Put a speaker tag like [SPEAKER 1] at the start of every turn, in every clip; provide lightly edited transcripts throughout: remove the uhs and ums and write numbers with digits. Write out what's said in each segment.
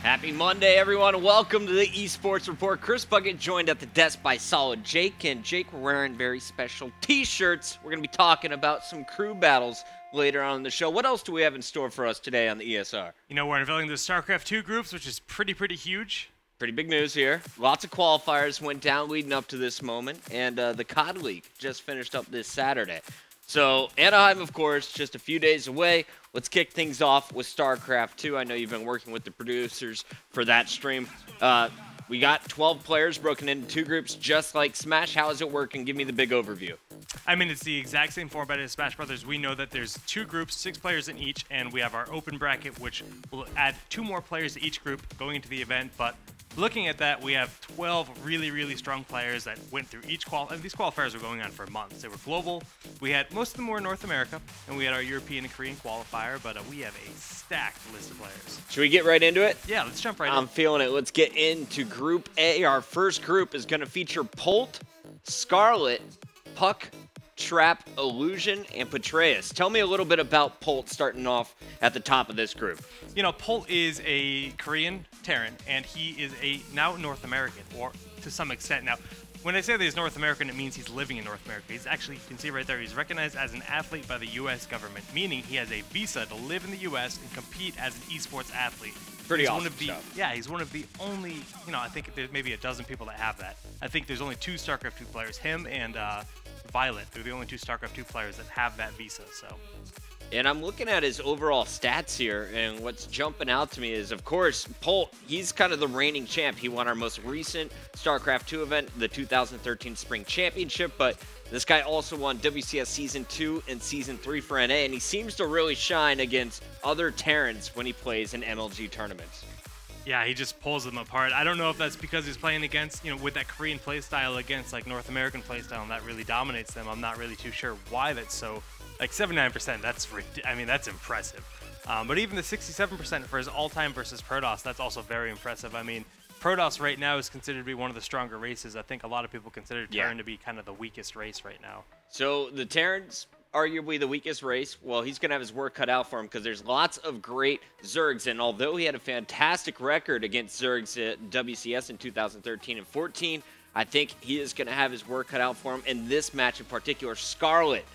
[SPEAKER 1] Happy Monday, everyone. Welcome to the eSports Report. Chris Puckett joined at the desk by Solid Jake. And Jake, we're wearing very special t-shirts. We're going to be talking about some crew battles later on in the show. What else do we have in store for us today on the ESR?
[SPEAKER 2] You know, we're unveiling the StarCraft2 groups, which is pretty huge.
[SPEAKER 1] Pretty big news here. Lots of qualifiers went down leading up to this moment. And the COD League just finished up this Saturday. So Anaheim, of course, just a few days away. Let's kick things off with StarCraft2. I know you've been working with the producers for that stream. We got 12 players broken into two groups, just like Smash. How is it working? Give me the big overview.
[SPEAKER 2] I mean, it's the exact same format as Smash Brothers. We know that there's two groups, 6 players in each, and we have our open bracket, which will add 2 more players to each group going into the event. But looking at that, we have 12 really strong players that went through each and these qualifiers were going on for months. They were global. We had most of them were in North America, and we had our European and Korean qualifier, but we have a stacked list of players.
[SPEAKER 1] Should we get right into it?
[SPEAKER 2] Yeah, let's jump right in.
[SPEAKER 1] I'm feeling it. Let's get into Group A. Our first group is going to feature Polt, Scarlet, Puck, Trap, Illusion, and PETRAEUS. Tell me a little bit about Polt starting off at the top of this group.
[SPEAKER 2] You know, Polt is a Korean Terran, and he is a now North American, or to some extent. Now, when I say that he's North American, it means he's living in North America. He's actually, you can see right there, he's recognized as an athlete by the U.S. government, meaning he has a visa to live in the U.S. and compete as an esports athlete.
[SPEAKER 1] Pretty
[SPEAKER 2] he's
[SPEAKER 1] awesome
[SPEAKER 2] one of the,
[SPEAKER 1] stuff.
[SPEAKER 2] Yeah, he's one of the only, you know, I think there's maybe a dozen people that have that. I think there's only 2 StarCraft2 players, him and Violet. They're the only 2 StarCraft2 players that have that visa, so.
[SPEAKER 1] And I'm looking at his overall stats here, and what's jumping out to me is, of course, Polt, he's kind of the reigning champ. He won our most recent StarCraft2 event, the 2013 Spring Championship, but this guy also won WCS Season 2 and Season 3 for NA, and he seems to really shine against other Terrans when he plays in MLG tournaments.
[SPEAKER 2] Yeah, he just pulls them apart. I don't know if that's because he's playing against, you know, with that Korean playstyle against, like, North American playstyle, and that really dominates them. I'm not really too sure why that's so. Like, 79%, that's impressive. But even the 67% for his all-time versus PETRAEUS, that's also very impressive. I mean, PETRAEUS right now is considered to be one of the stronger races. I think a lot of people consider Terran to be kind of the weakest race right now.
[SPEAKER 1] So the Terran's arguably the weakest race. Well, he's going to have his work cut out for him because there's lots of great Zergs. And although he had a fantastic record against Zergs at WCS in 2013 and 14, I think he is going to have his work cut out for him in this match in particular. Scarlet,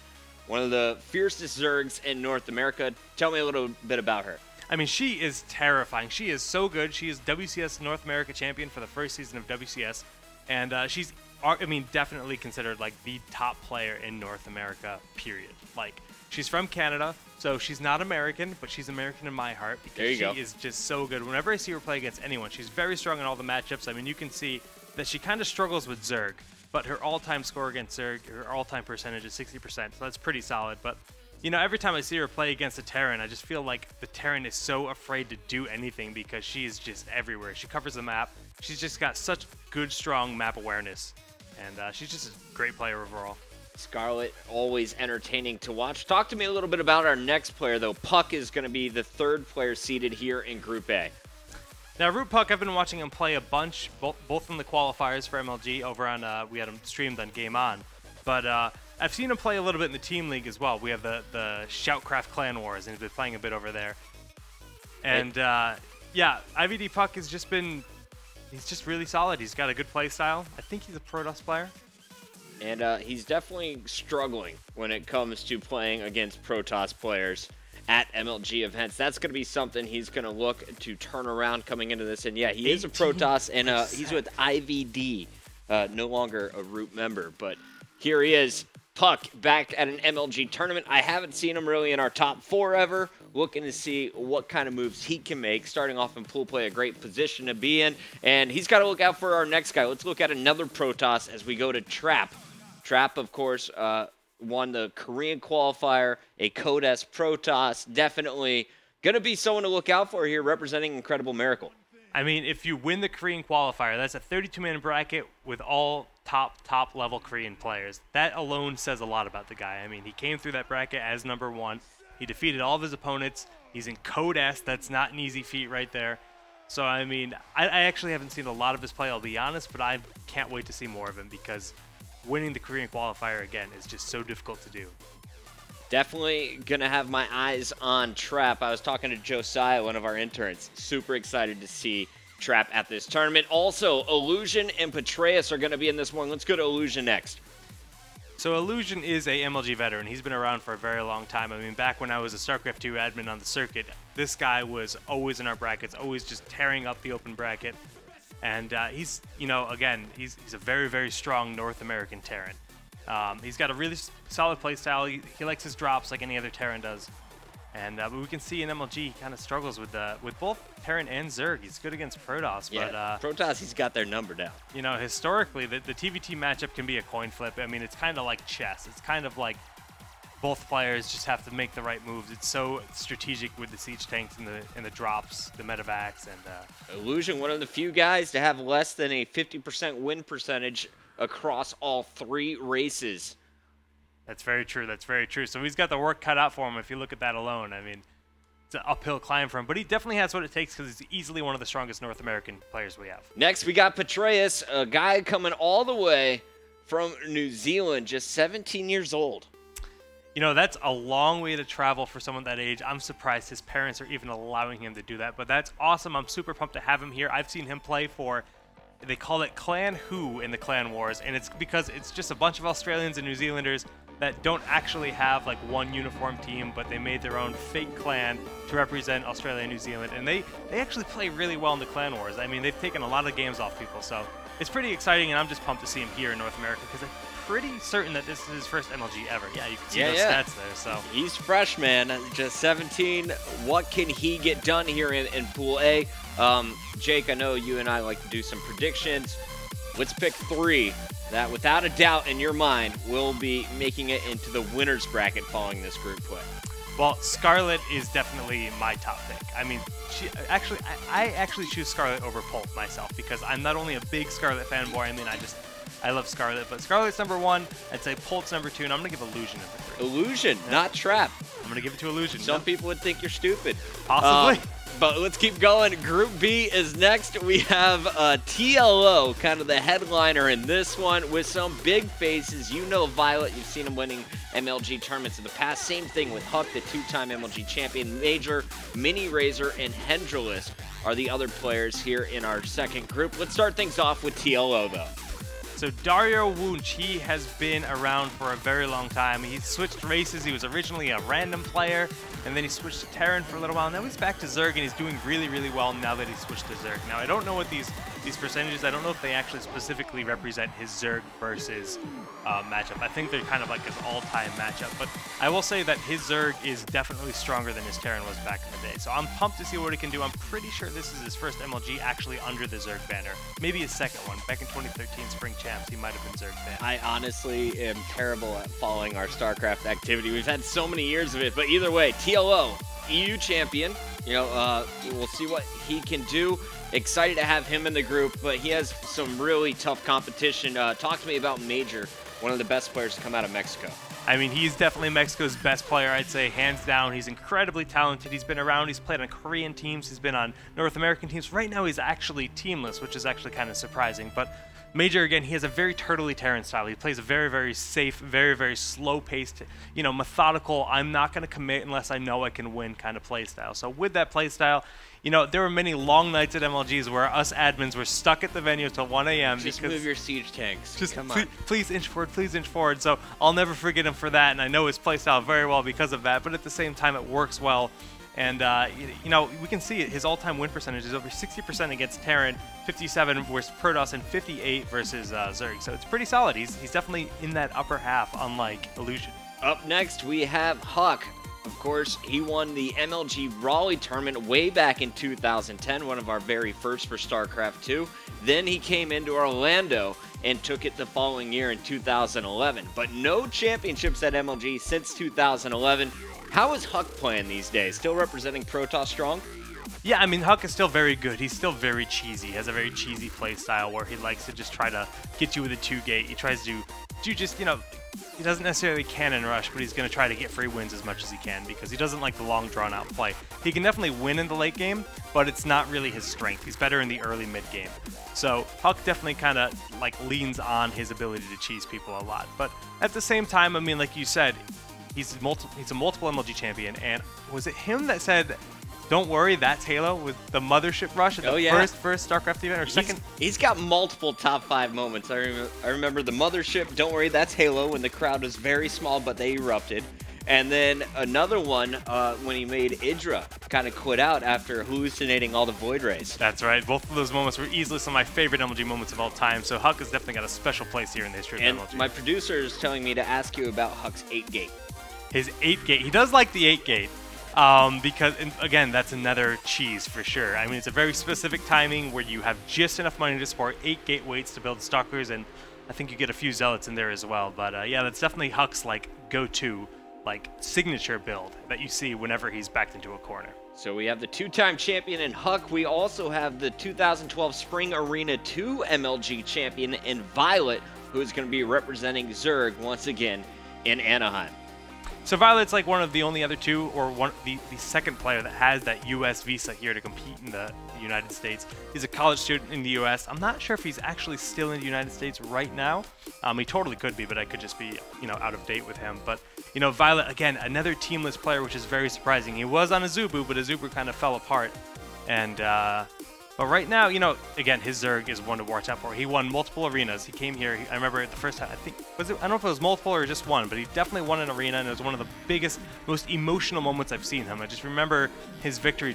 [SPEAKER 1] one of the fiercest Zergs in North America. Tell me a little bit about her.
[SPEAKER 2] I mean, she is terrifying. She is so good. She is WCS North America champion for the first season of WCS. And she's, I mean, definitely considered like the top player in North America, period. Like, she's from Canada, so she's not American, but she's American in my heart because she is just so good. Whenever I see her play against anyone, she's very strong in all the matchups. I mean, you can see that she kind of struggles with Zerg. But her all-time score against Zerg, her all-time percentage is 60%, so that's pretty solid. But, you know, every time I see her play against a Terran, I just feel like the Terran is so afraid to do anything because she is just everywhere. She covers the map. She's just got such good, strong map awareness. And she's just a great player overall.
[SPEAKER 1] Scarlet, always entertaining to watch. Talk to me a little bit about our next player, though. Puck is going to be the 3rd player seated here in Group A.
[SPEAKER 2] Now, Root Puck, I've been watching him play a bunch, both in the qualifiers for MLG over on, we had him streamed on Game On. But I've seen him play a little bit in the Team League as well. We have the Shoutcraft Clan Wars, and he's been playing a bit over there. And, yeah, IVD Puck has just been, he's just really solid. He's got a good play style. I think he's a PETRAEUS player.
[SPEAKER 1] And he's definitely struggling when it comes to playing against PETRAEUS players at MLG events. That's going to be something he's going to look to turn around coming into this. And yeah, he is a PETRAEUS, and he's with IVD, no longer a Root member. But here he is, Puck, back at an MLG tournament. I haven't seen him really in our top 4 ever. Looking to see what kind of moves he can make. Starting off in pool play, a great position to be in. And he's got to look out for our next guy. Let's look at another PETRAEUS as we go to Trap. Trap, of course, won the Korean qualifier, a Codes PETRAEUS. Definitely going to be someone to look out for here representing Incredible Miracle.
[SPEAKER 2] I mean, if you win the Korean qualifier, that's a 32-man bracket with all top level Korean players. That alone says a lot about the guy. I mean, he came through that bracket as number 1. He defeated all of his opponents. He's in Codes. That's not an easy feat right there. So, I mean, I actually haven't seen a lot of his play, I'll be honest, but I can't wait to see more of him because winning the Korean qualifier again is just so difficult to do.
[SPEAKER 1] Definitely going to have my eyes on Trap. I was talking to Josiah, one of our interns. Super excited to see Trap at this tournament. Also, Illusion and PETRAEUS are going to be in this one. Let's go to Illusion next.
[SPEAKER 2] So Illusion is a MLG veteran. He's been around for a very long time. I mean, back when I was a StarCraft2 admin on the circuit, this guy was always in our brackets, always just tearing up the open bracket. And he's, again, he's a very, very strong North American Terran. He's got a really solid playstyle. He likes his drops like any other Terran does. And but we can see in MLG he kind of struggles with both Terran and Zerg. He's good against Protoss,
[SPEAKER 1] yeah, but Protoss, he's got their number down.
[SPEAKER 2] Historically, the TVT matchup can be a coin flip. I mean, it's kind of like chess. It's kind of like both players just have to make the right moves. It's so strategic with the siege tanks and the drops, the medevacs, and
[SPEAKER 1] Illusion, one of the few guys to have less than a 50% win percentage across all 3 races.
[SPEAKER 2] That's very true. That's very true. So he's got the work cut out for him if you look at that alone. I mean, it's an uphill climb for him, but he definitely has what it takes because he's easily one of the strongest North American players we have.
[SPEAKER 1] Next, we got PETRAEUS, a guy coming all the way from New Zealand, just 17 years old.
[SPEAKER 2] That's a long way to travel for someone that age. I'm surprised his parents are even allowing him to do that, but that's awesome. I'm super pumped to have him here. I've seen him play for, they call it Clan Who in the Clan Wars, and it's because it's just a bunch of Australians and New Zealanders that don't actually have like one uniform team, but they made their own fake clan to represent Australia and New Zealand, and they actually play really well in the Clan Wars. I mean, they've taken a lot of games off people, so it's pretty exciting, and I'm just pumped to see him here in North America because I'm pretty certain that this is his first MLG ever. Yeah, you can see those stats there. So
[SPEAKER 1] he's fresh, man, just 17. What can he get done here in Pool A? Jake, I know you and I like to do some predictions. Let's pick 3 that, without a doubt in your mind, will be making it into the winner's bracket following this group play.
[SPEAKER 2] Well, Scarlet is definitely my top pick. I mean, I actually choose Scarlet over Pult myself because I'm not only a big Scarlet fanboy. I mean, I love Scarlet, but Scarlet's number 1. I'd say Pult's number 2, and I'm gonna give Illusion number 3.
[SPEAKER 1] Illusion, not Trap.
[SPEAKER 2] I'm gonna give it to Illusion.
[SPEAKER 1] Some people would think you're stupid.
[SPEAKER 2] Possibly.
[SPEAKER 1] But let's keep going. Group B is next. We have TLO, kind of the headliner in this one, with some big faces. Violet, you've seen him winning MLG tournaments in the past. Same thing with Huck, the 2-time MLG champion. Major, Mini Razor, and Hendralus are the other players here in our second group. Let's start things off with TLO, though.
[SPEAKER 2] So Dario Wunsch, he has been around for a very long time. He switched races. He was originally a random player, and then he switched to Terran for a little while. Now he's back to Zerg, and he's doing really, really well now that he switched to Zerg. Now, I don't know what these percentages, I don't know if they actually specifically represent his Zerg versus matchup. I think they're kind of like his all-time matchup, but I will say that his Zerg is definitely stronger than his Terran was back in the day. So I'm pumped to see what he can do. I'm pretty sure this is his first MLG actually under the Zerg banner. Maybe his second one. Back in 2013 Spring Champs, he might have been Zerg banned.
[SPEAKER 1] I honestly am terrible at following our StarCraft activity. We've had so many years of it, but either way, TLO, EU champion. We'll see what he can do. Excited to have him in the group, but he has some really tough competition. Talk to me about Major, one of the best players to come out of Mexico.
[SPEAKER 2] I mean, he's definitely Mexico's best player, I'd say, hands down. He's incredibly talented. He's been around. He's played on Korean teams. He's been on North American teams. Right now, he's actually teamless, which is actually kind of surprising. But Major, again, he has a very turtley Terran style. He plays a very, very safe, very, very slow-paced, methodical, I'm not going to commit unless I know I can win kind of play style. So with that play style, there were many long nights at MLGs where us admins were stuck at the venue till 1 a.m.
[SPEAKER 1] Just move your siege tanks.
[SPEAKER 2] Just
[SPEAKER 1] come on.
[SPEAKER 2] Please inch forward, please inch forward. So I'll never forget him for that, and I know his playstyle very well because of that, but at the same time, it works well. And, we can see it. His all-time win percentage is over 60% against Terran, 57 versus Protoss, and 58 versus Zerg. So it's pretty solid. He's definitely in that upper half, unlike Illusion.
[SPEAKER 1] Up next, we have Huck. Of course, he won the MLG Raleigh tournament way back in 2010, one of our very first for StarCraft2. Then he came into Orlando and took it the following year in 2011. But no championships at MLG since 2011. How is Huck playing these days? Still representing Protoss strong?
[SPEAKER 2] Yeah, I mean, Huck is still very good. He's still very cheesy. He has a very cheesy play style where he likes to just try to get you with a 2-gate. He tries to just, he doesn't necessarily cannon rush, but he's going to try to get free wins as much as he can because he doesn't like the long, drawn-out play. He can definitely win in the late game, but it's not really his strength. He's better in the early mid-game. So Huck definitely kind of, leans on his ability to cheese people a lot. But at the same time, I mean, like you said, He's a multiple MLG champion, and was it him that said, "Don't worry, that's Halo" with the Mothership Rush at the first StarCraft event or second?
[SPEAKER 1] He's got multiple top 5 moments. I remember the Mothership, "Don't worry, that's Halo," when the crowd was very small, but they erupted. And then another one when he made Idra kind of quit out after hallucinating all the Void Rays.
[SPEAKER 2] That's right. Both of those moments were easily some of my favorite MLG moments of all time. So Huck has definitely got a special place here in the history of MLG.
[SPEAKER 1] My producer is telling me to ask you about Huck's 8-gate.
[SPEAKER 2] His 8-gate. He does like the 8-gate. Because, again, that's another cheese for sure. I mean, it's a very specific timing where you have just enough money to support 8 gateways to build stalkers, and I think you get a few zealots in there as well. But yeah, that's definitely Huck's like go-to, like signature build that you see whenever he's backed into a corner.
[SPEAKER 1] So we have the 2-time champion in Huck. We also have the 2012 Spring Arena 2 MLG champion in Violet, who is going to be representing Zerg once again in Anaheim.
[SPEAKER 2] So Violet's like one of the only other two, or the second player that has that U.S. visa here to compete in the United States. He's a college student in the U.S. I'm not sure if he's actually still in the United States right now. He totally could be, but I could just be, out of date with him. But, Violet, again, another teamless player, which is very surprising. He was on Azubu, but Azubu kind of fell apart. And, but right now, again, his Zerg is one to watch out for. He won multiple arenas. He came here. I remember the first time, I don't know if it was multiple or just one, but he definitely won an arena, and it was one of the biggest, most emotional moments I've seen him. I just remember his victory.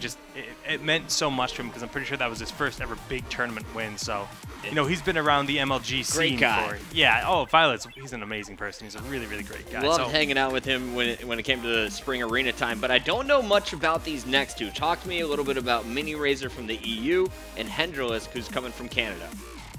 [SPEAKER 2] It meant so much to him because I'm pretty sure that was his first ever big tournament win. So, he's been around the MLG scene for. Yeah. Oh, Violet's. He's an amazing person. He's a really, really great guy.
[SPEAKER 1] Loved hanging out with him when it came to the spring arena time. But I don't know much about these next two. Talk to me a little bit about Mini Razor from the EU and Hendralisk, who's coming from Canada.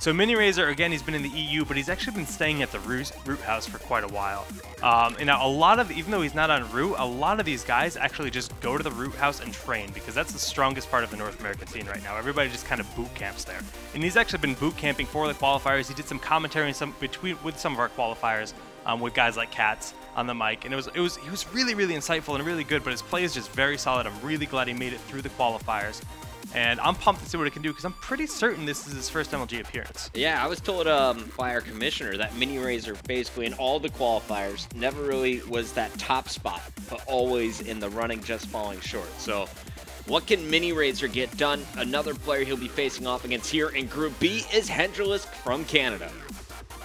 [SPEAKER 2] So Mini Razor, again, he's been in the EU, but he's actually been staying at the Root House for quite a while. And now even though he's not on Root, a lot of these guys actually just go to the Root House and train, because that's the strongest part of the North American scene right now. Everybody just kind of boot camps there. And he's actually been boot camping for the qualifiers. He did some commentary with some of our qualifiers with guys like Katz on the mic. And he was really, really insightful and really good, but his play is just very solid. I'm really glad he made it through the qualifiers. And I'm pumped to see what it can do, because I'm pretty certain this is his first MLG appearance.
[SPEAKER 1] Yeah, I was told by our commissioner that Mini Razor basically in all the qualifiers never really was that top spot, but always in the running, just falling short. So what can Mini Razor get done? Another player he'll be facing off against here in Group B is Hendralisk from Canada.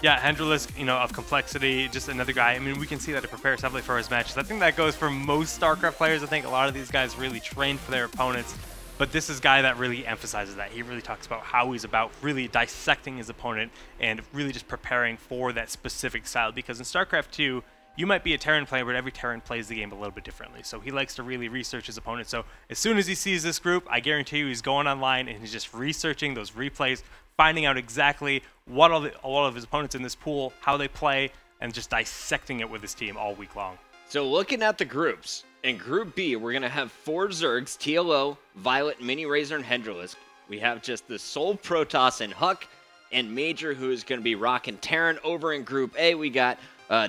[SPEAKER 2] Yeah, Hendralisk, of complexity, just another guy. I mean, we can see that he prepares heavily for his matches. I think that goes for most StarCraft players. I think a lot of these guys really train for their opponents. But this is a guy that really emphasizes that. He really talks about how he's about really dissecting his opponent and really just preparing for that specific style. Because in StarCraft 2, you might be a Terran player, but every Terran plays the game a little bit differently. So he likes to really research his opponent. So as soon as he sees this group, I guarantee you he's going online and he's just researching those replays, finding out exactly what all of his opponents in this pool, how they play, and just dissecting it with his team all week long.
[SPEAKER 1] So looking at the groups, in Group B, we're going to have 4 Zergs, TLO, Violet, Mini Razor, and Hendralisk. We have just the sole Protoss and Huck, and Major, who is going to be rocking Terran. Over in Group A, we got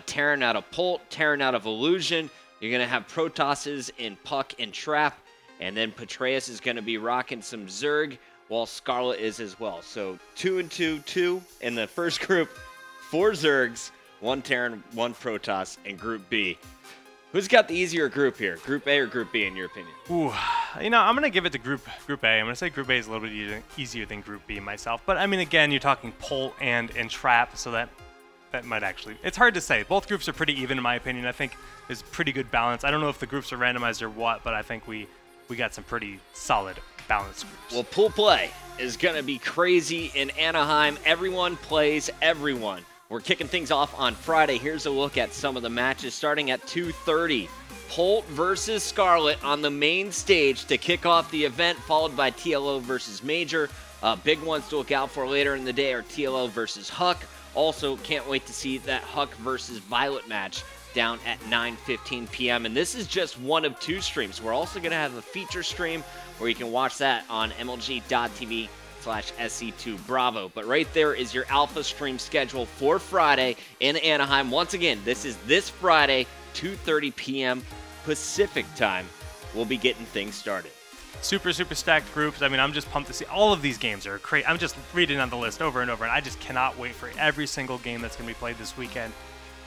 [SPEAKER 1] Terran out of Pult, Terran out of Illusion. You're going to have Protosses in Puck and Trap, and then PETRAEUS is going to be rocking some Zerg, while Scarlet is as well. So 2 and 2 in the first group, 4 Zergs, 1 Terran, 1 Protoss in Group B. Who's got the easier group here, Group A or Group B, in your opinion?
[SPEAKER 2] Ooh, I'm going to give it to Group A. I'm going to say Group A is a little bit easier than Group B myself. But, I mean, again, you're talking Pult and Trap, so that might actually... It's hard to say. Both groups are pretty even, in my opinion. I think there's pretty good balance. I don't know if the groups are randomized or what, but I think we got some pretty solid balanced groups.
[SPEAKER 1] Well, pool play is going to be crazy in Anaheim. Everyone plays everyone. We're kicking things off on Friday. Here's a look at some of the matches starting at 2:30. Pult versus Scarlet on the main stage to kick off the event, followed by TLO versus Major. Big ones to look out for later in the day are TLO versus Huck. Also, can't wait to see that Huck versus Violet match down at 9:15 p.m. And this is just one of 2 streams. We're also going to have a feature stream where you can watch that on MLG.TV/SC2 Bravo. But right there is your alpha stream schedule for Friday in Anaheim. Once again, this is this Friday, 2:30 p.m. Pacific time. We'll be getting things started.
[SPEAKER 2] Super, super stacked groups. I mean, I'm just pumped to see. All of these games are crazy. I'm just reading on the list over and over, and I just cannot wait for every single game that's going to be played this weekend.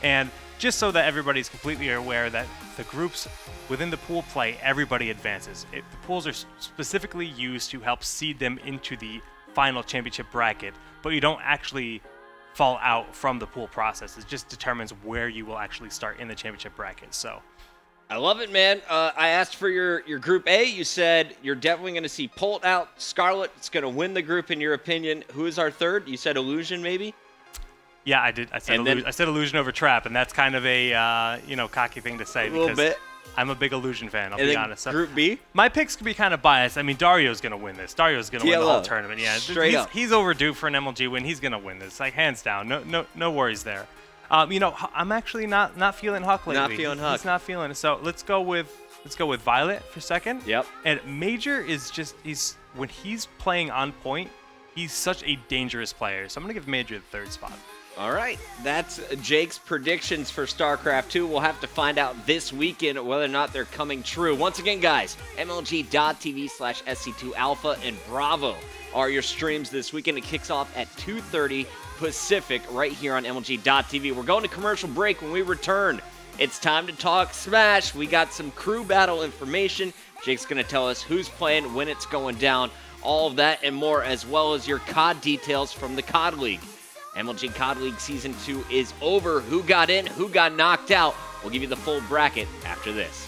[SPEAKER 2] And just so that everybody's completely aware that the groups within the pool play, everybody advances. The pools are specifically used to help seed them into the final championship bracket, but you don't actually fall out from the pool process. It just determines where you will actually start in the championship bracket. So
[SPEAKER 1] I love it, man. I asked for your Group A. You said you're definitely going to see Polt out. Scarlet's going to win the group, in your opinion. Who is our third? You said Illusion, maybe?
[SPEAKER 2] Yeah, I did. I said Illusion over Trap, and that's kind of a cocky thing to say.
[SPEAKER 1] A little bit.
[SPEAKER 2] I'm a big Illusion fan, I'll be honest.
[SPEAKER 1] Group B?
[SPEAKER 2] My picks could be kind of biased. I mean, Dario's going to win this. Dario's going to win the whole tournament. Yeah,
[SPEAKER 1] straight up.
[SPEAKER 2] He's overdue for an MLG win. He's going to win this, like, hands down. No worries there. I'm actually not feeling Huck lately.
[SPEAKER 1] Not feeling Huck.
[SPEAKER 2] He's not feeling it. So let's go with Violet for second.
[SPEAKER 1] Yep.
[SPEAKER 2] And Major is just when he's playing on point, he's such a dangerous player. So I'm going to give Major the third spot.
[SPEAKER 1] All right, that's Jake's predictions for StarCraft 2. We'll have to find out this weekend whether or not they're coming true. Once again, guys, MLG.TV/SC2 Alpha and Bravo are your streams this weekend. It kicks off at 2:30 Pacific right here on MLG.TV. We're going to commercial break. When we return, it's time to talk Smash. We got some crew battle information. Jake's going to tell us who's playing, when it's going down, all of that and more, as well as your COD details from the COD League. MLG COD League Season 2 is over. Who got in? Who got knocked out? We'll give you the full bracket after this.